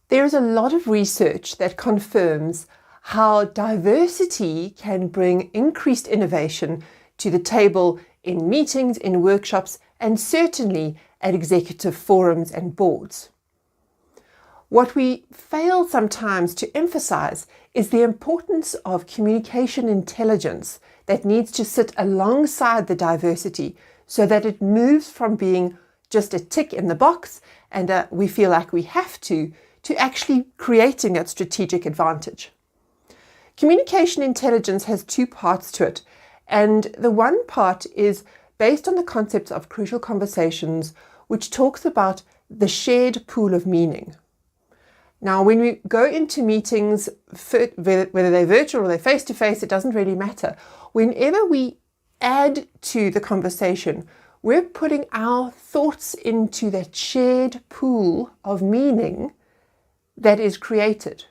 There is a lot of research that confirms how diversity can bring increased innovation to the table in meetings, in workshops, and certainly at executive forums and boards. What we fail sometimes to emphasize is the importance of communication intelligence that needs to sit alongside the diversity so that it moves from being just a tick in the box and we feel like we have to actually creating that strategic advantage. Communication intelligence has two parts to it, and the one part is based on the concepts of crucial conversations, which talks about the shared pool of meaning. Now, when we go into meetings, whether they're virtual or they're face-to-face, it doesn't really matter. Whenever we add to the conversation, we're putting our thoughts into that shared pool of meaning that is created.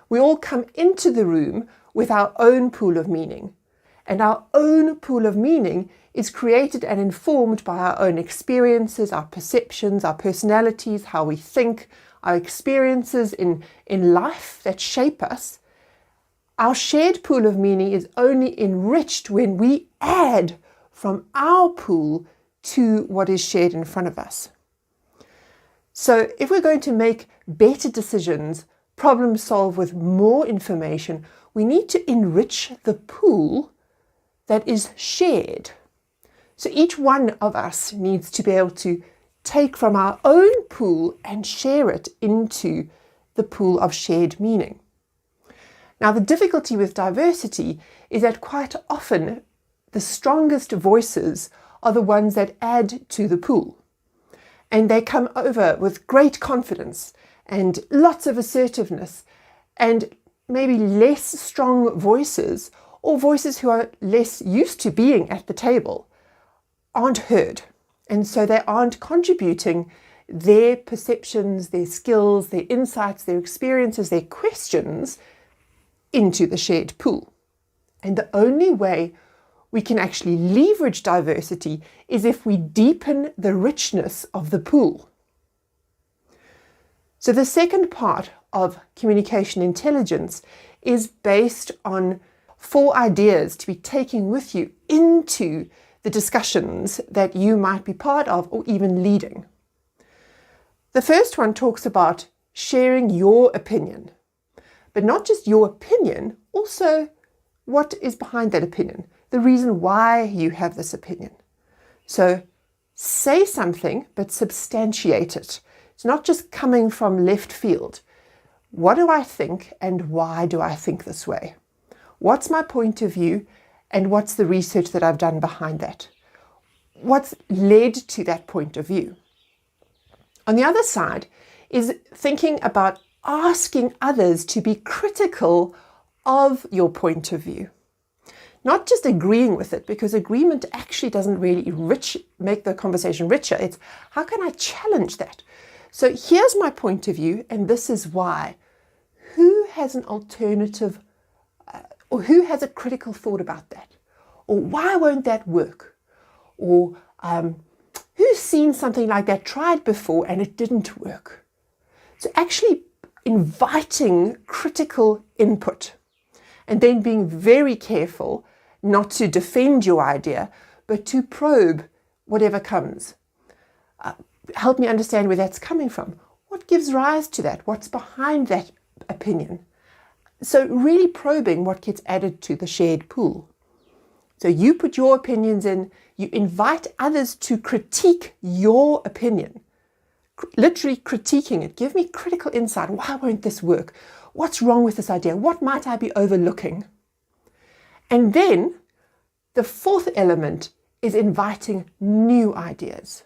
We all come into the room with our own pool of meaning, and our own pool of meaning is created and informed by our own experiences, our perceptions, our personalities, how we think, our experiences in life that shape us. Our shared pool of meaning is only enriched when we add from our pool to what is shared in front of us. So if we're going to make better decisions, problem solve with more information, we need to enrich the pool that is shared. So each one of us needs to be able to take from our own pool and share it into the pool of shared meaning. Now, the difficulty with diversity is that quite often the strongest voices are the ones that add to the pool. And they come over with great confidence and lots of assertiveness, and maybe less strong voices or voices who are less used to being at the table aren't heard. And so they aren't contributing their perceptions, their skills, their insights, their experiences, their questions into the shared pool. And the only way we can actually leverage diversity is if we deepen the richness of the pool. So the second part of communication intelligence is based on 4 ideas to be taken with you into the discussions that you might be part of or even leading. The first one talks about sharing your opinion, but not just your opinion, also what is behind that opinion, the reason why you have this opinion. So say something, but substantiate it. It's not just coming from left field. What do I think and why do I think this way? What's my point of view and what's the research that I've done behind that? What's led to that point of view? On the other side is thinking about asking others to be critical of your point of view. Not just agreeing with it, because agreement actually doesn't really make the conversation richer. It's how can I challenge that? So here's my point of view, and this is why. Who has an alternative, or who has a critical thought about that? Or why won't that work? Or who's seen something like that tried before and it didn't work? So actually inviting critical input, and then being very careful not to defend your idea, but to probe whatever comes. Help me understand where that's coming from. What gives rise to that? What's behind that opinion? So really probing what gets added to the shared pool. So you put your opinions in, you invite others to critique your opinion, literally critiquing it. Give me critical insight. Why won't this work? What's wrong with this idea? What might I be overlooking? And then the fourth element is inviting new ideas.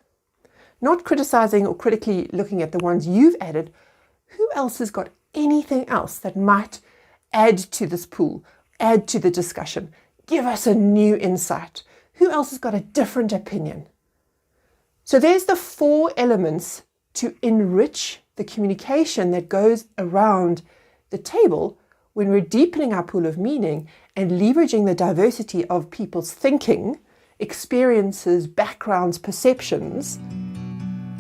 Not criticizing or critically looking at the ones you've added. Who else has got anything else that might add to this pool, add to the discussion, give us a new insight? Who else has got a different opinion? So there's the 4 elements to enrich the communication that goes around the table when we're deepening our pool of meaning and leveraging the diversity of people's thinking, experiences, backgrounds, perceptions.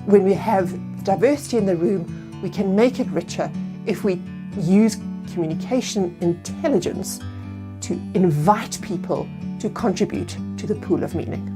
When we have diversity in the room, we can make it richer if we use communication intelligence to invite people to contribute to the pool of meaning.